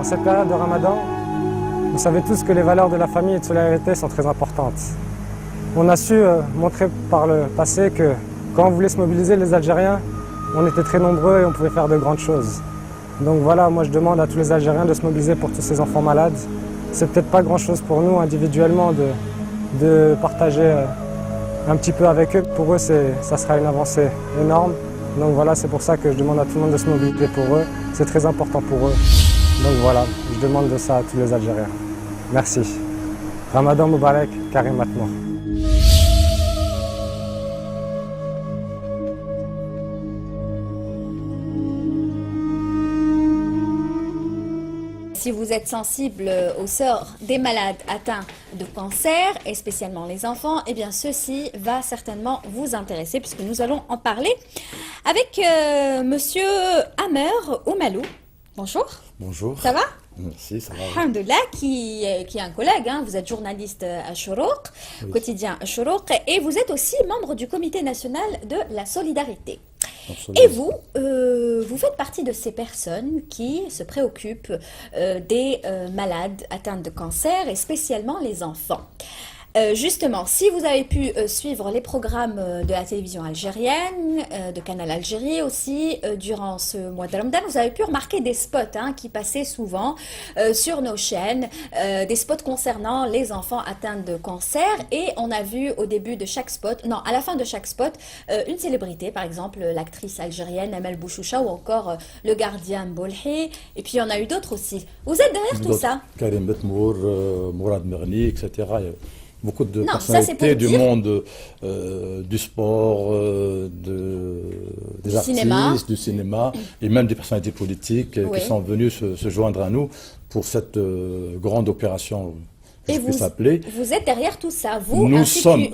cette période de Ramadan, vous savez tous que les valeurs de la famille et de solidarité sont très importantes. On a su montrer par le passé que quand on voulait se mobiliser, les Algériens, on était très nombreux et on pouvait faire de grandes choses. Donc voilà, moi je demande à tous les Algériens de se mobiliser pour tous ces enfants malades. C'est peut-être pas grand-chose pour nous individuellement de partager un petit peu avec eux. Pour eux, ça sera une avancée énorme. Donc voilà, c'est pour ça que je demande à tout le monde de se mobiliser pour eux. C'est très important pour eux. Donc voilà, je demande de ça à tous les Algériens. Merci. Ramadan Moubarak, Karim Atmour. Si vous êtes sensible au sort des malades atteints de cancer, et spécialement les enfants, eh bien ceci va certainement vous intéresser puisque nous allons en parler avec Monsieur Amer Oumalou. Bonjour. Bonjour. Ça va? Merci, ça va. Alhamdoulilah, qui est un collègue, hein. Vous êtes journaliste à Chourouk, oui. Quotidien à Chourouk, et vous êtes aussi membre du Comité national de la solidarité. Absolument. Et vous faites partie de ces personnes qui se préoccupent des malades atteints de cancer et spécialement les enfants. Justement, si vous avez pu suivre les programmes de la télévision algérienne, de Canal Algérie aussi, durant ce mois de Ramadan, vous avez pu remarquer des spots qui passaient souvent sur nos chaînes, des spots concernant les enfants atteints de cancer. Et on a vu au début de chaque spot, non, à la fin de chaque spot, une célébrité, par exemple l'actrice algérienne Amel Bouchoucha ou encore le gardien Bolhi. Et puis il y en a eu d'autres aussi. Vous êtes derrière tout ça? Karim Atmour, Mourad Merni, etc. Beaucoup de personnalités du monde du sport, des artistes, du cinéma, et même des personnalités politiques qui sont venues se joindre à nous pour cette grande opération. Et vous êtes derrière tout ça, vous? Nous sommes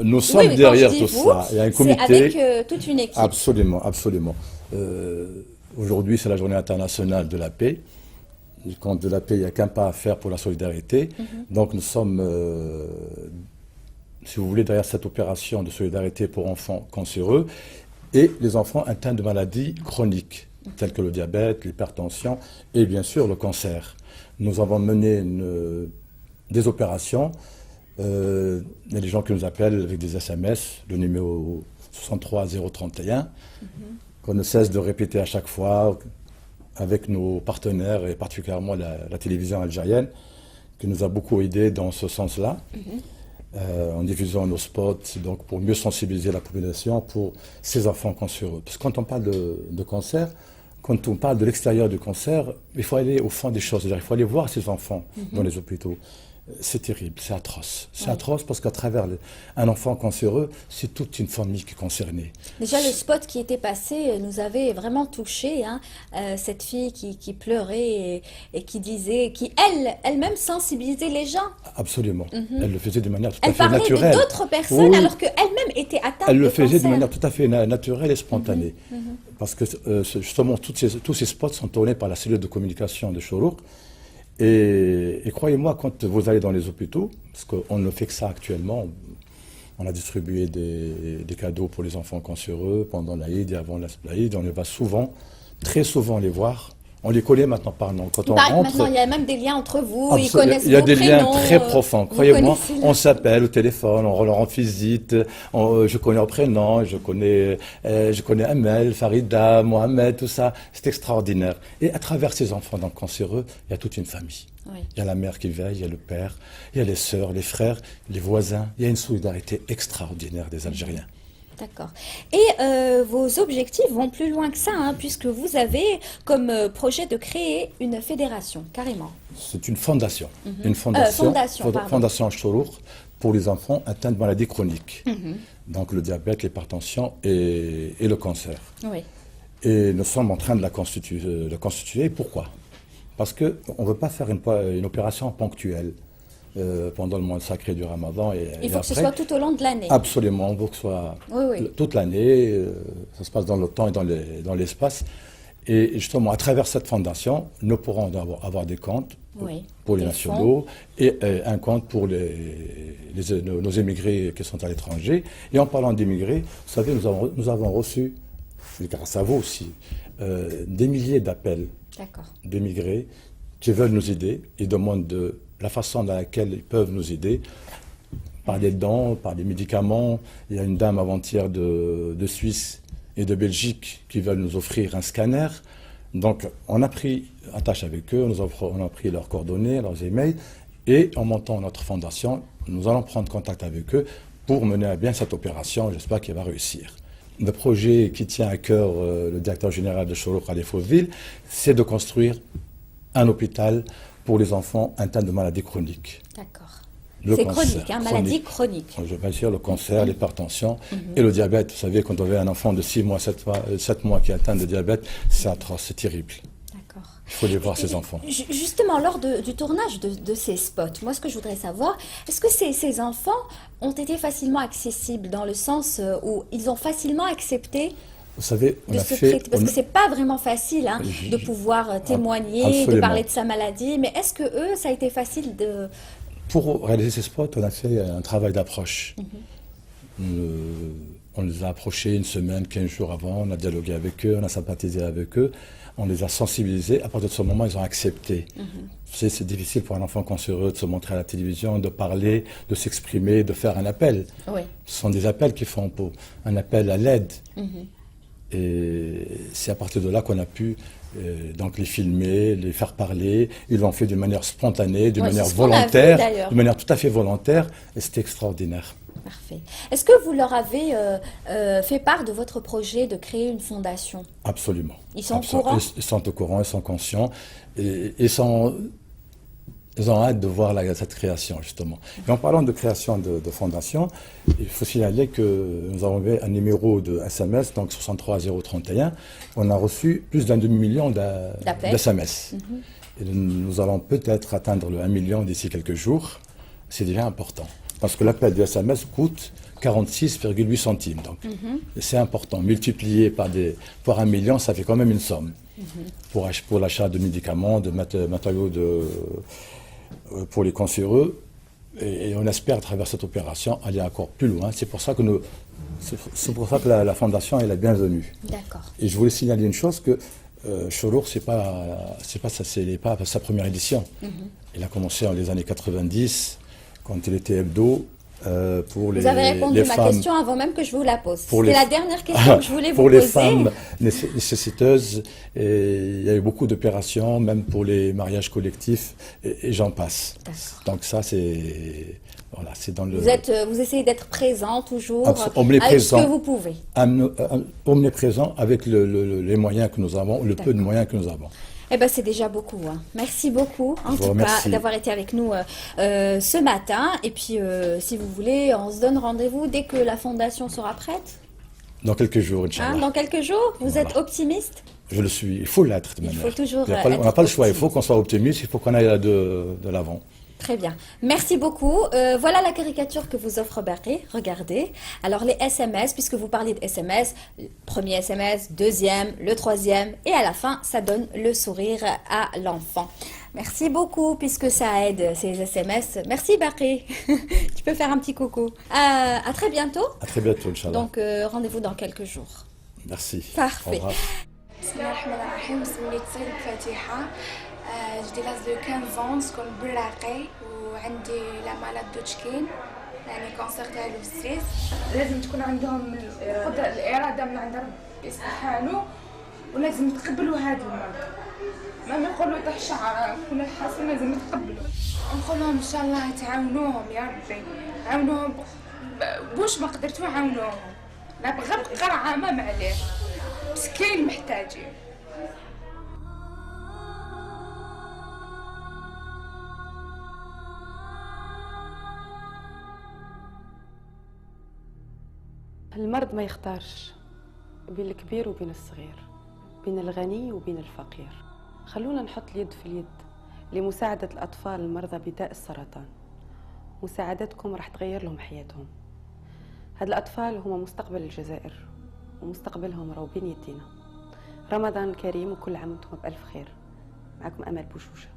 derrière tout ça. Il y a un comité. C'est avec toute une équipe. Absolument, absolument. Aujourd'hui, c'est la journée internationale de la paix. Quand de la paix, il n'y a qu'un pas à faire pour la solidarité. Donc nous sommes, si vous voulez, derrière cette opération de solidarité pour enfants cancéreux et les enfants atteints de maladies chroniques, telles que le diabète, l'hypertension et bien sûr le cancer. Nous avons mené des opérations. Il y a des gens qui nous appellent avec des SMS, le numéro 63 031, qu'on ne cesse de répéter à chaque fois, avec nos partenaires et particulièrement la télévision algérienne qui nous a beaucoup aidé dans ce sens-là, en diffusant nos spots donc pour mieux sensibiliser la population pour ces enfants cancéreux. Parce que quand on parle de cancer, quand on parle de l'extérieur du cancer, il faut aller au fond des choses, il faut aller voir ces enfants dans les hôpitaux. C'est terrible, c'est atroce. C'est atroce parce qu'à travers un enfant cancéreux, c'est toute une famille qui est concernée. Déjà, le spot qui était passé nous avait vraiment touché. Cette fille qui pleurait et qui disait, qui elle-même sensibilisait les gens. Absolument. Elle le faisait de manière tout à fait naturelle. naturelle. Elle parlait d'autres personnes alors qu'elle-même était atteinte de cancer. Elle le faisait de manière tout à fait naturelle et spontanée. Parce que justement, tous ces spots sont tournés par la cellule de communication de Chourouk. Et croyez-moi, quand vous allez dans les hôpitaux, parce qu'on ne fait que ça actuellement, on a distribué des cadeaux pour les enfants cancéreux pendant l'Aïd et avant l'Aïd, on va souvent, très souvent les voir. On les connaît maintenant par nom. Quand on rentre, maintenant, il y a même des liens entre vous, ils connaissent vos prénoms. Il y a des liens très profonds. Croyez-moi, on s'appelle au téléphone, on leur rend visite, je connais leur prénom, je connais Amel, Farida, Mohamed, tout ça. C'est extraordinaire. Et à travers ces enfants donc cancéreux, il y a toute une famille. Oui. Il y a la mère qui veille, il y a le père, il y a les sœurs, les frères, les voisins. Il y a une solidarité extraordinaire des Algériens. D'accord. Et vos objectifs vont plus loin que ça, puisque vous avez comme projet de créer une fédération, carrément. C'est une fondation. Une fondation Chourouk pour les enfants atteints de maladies chroniques. Donc le diabète, l'hypertension et le cancer. Oui. Et nous sommes en train de la constituer. Pourquoi? Parce qu'on ne veut pas faire une opération ponctuelle. Pendant le mois sacré du Ramadan. Il faut que ce soit tout au long de l'année. Absolument, il faut que ce soit toute l'année, ça se passe dans le temps et dans l'espace. Et justement, à travers cette fondation, nous pourrons avoir des comptes pour les nationaux et un compte pour nos émigrés qui sont à l'étranger. Et en parlant d'émigrés, vous savez, nous avons reçu, grâce à vous aussi, des milliers d'appels d'émigrés qui veulent nous aider. Ils demandent la façon dans laquelle ils peuvent nous aider, par des dons, par des médicaments. Il y a une dame avant-hier de Suisse et de Belgique qui veulent nous offrir un scanner. Donc, on a pris attache avec eux, on a pris leurs coordonnées, leurs emails, et en montant notre fondation, nous allons prendre contact avec eux pour mener à bien cette opération. J'espère qu'elle va réussir. Le projet qui tient à cœur le directeur général de Chorouk Ali Fauville, c'est de construire un hôpital pour les enfants atteints de maladies chroniques. D'accord. C'est chronique, hein, maladie chronique. Je vais dire le cancer, l'hypertension et le diabète. Vous savez, quand on avait un enfant de 6 mois, 7 mois qui est atteint de diabète, c'est atroce, c'est terrible. D'accord. Il faut les voir, ces enfants. Justement, lors du tournage de ces spots, moi, ce que je voudrais savoir, est-ce que ces enfants ont été facilement accessibles dans le sens où ils ont facilement accepté? Vous savez, parce que c'est pas vraiment facile de pouvoir témoigner, absolument, de parler de sa maladie, mais est-ce que eux, ça a été facile de... Pour réaliser ces spots, on a fait un travail d'approche. On les a approchés 1 semaine, 15 jours avant, on a dialogué avec eux, on a sympathisé avec eux, on les a sensibilisés. À partir de ce moment, ils ont accepté. C'est difficile pour un enfant cancéreux de se montrer à la télévision, de parler, de s'exprimer, de faire un appel. Oui. Ce sont des appels qui font un appel à l'aide. Et c'est à partir de là qu'on a pu donc les filmer, les faire parler. Ils l'ont fait d'une manière spontanée, d'une manière volontaire, d'une manière tout à fait volontaire, et c'était extraordinaire. Parfait. Est-ce que vous leur avez fait part de votre projet de créer une fondation? Absolument. Ils sont au courant? Ils sont au courant, ils sont conscients, et ils ont hâte de voir cette création, justement. Et en parlant de création de fondation, il faut signaler que nous avons un numéro de SMS, donc 63031. On a reçu plus d'1 demi-million d'SMS. Et nous allons peut-être atteindre le 1 million d'ici quelques jours. C'est déjà important. Parce que l'appel du SMS coûte 46,8 centimes. Donc, c'est important. Multiplié par 1 million, ça fait quand même une somme. Pour l'achat de médicaments, de matériaux pour les cancéreux, et on espère à travers cette opération aller encore plus loin. C'est pour ça que la fondation est la bienvenue. D'accord. Et je voulais signaler une chose, que Chorouk, c'est pas sa première édition. Il a commencé dans les années 90, quand il était hebdo. Pour vous avez répondu à ma question avant même que je vous la pose. C'était la dernière question que je voulais vous poser. Pour les femmes nécessiteuses, il y a eu beaucoup d'opérations, même pour les mariages collectifs, et j'en passe. Donc ça, c'est dans le... Vous essayez d'être présent toujours, avec ce que vous pouvez. Omniprésent avec les moyens que nous avons, le peu de moyens que nous avons. Eh ben, c'est déjà beaucoup. Merci beaucoup, en tout cas, d'avoir été avec nous ce matin. Et puis, si vous voulez, on se donne rendez-vous dès que la fondation sera prête. Dans quelques jours, Inch'Allah. Dans quelques jours? Vous êtes optimiste? Je le suis. Il faut l'être, de manière. Il faut toujours on n'a pas le choix. Il faut qu'on soit optimiste. Il faut qu'on aille de l'avant. Très bien. Merci beaucoup. Voilà la caricature que vous offre Baqi. Regardez. Alors, les SMS, puisque vous parlez de SMS, premier SMS, deuxième, le troisième, et à la fin, ça donne le sourire à l'enfant. Merci beaucoup, puisque ça aide ces SMS. Merci Baqi. Tu peux faire un petit coucou. À très bientôt. À très bientôt, Inch'Allah. Donc, rendez-vous dans quelques jours. Merci. Parfait. جدي لاز دو 15 نسكن بالراقي وعندي لا مالاد دو تشكين يعني كونسير تاع الوسويس. لازم تكون عندهم القدره الاراده من عند ربي سبحانه ولازم يتقبلوا هذا المرض. ما يقولوا يطيح شعر ولا حاصل لازم يتقبلوا. نقول لهم ان شاء الله تعاونوهم يا ربي عاونوهم بوش ما قدرتوا عاونوهم لا بغير قرعه ما معليه مسكين محتاجين. المرض ما يختارش بين الكبير وبين الصغير، بين الغني وبين الفقير. خلونا نحط اليد في اليد لمساعدة الأطفال المرضى بداء السرطان. مساعدتكم راح تغير لهم حياتهم. هاد الأطفال هما مستقبل الجزائر ومستقبلهم راهو بين يدينا. رمضان كريم وكل عام وانتم بألف خير. معكم أمل بوشوشة.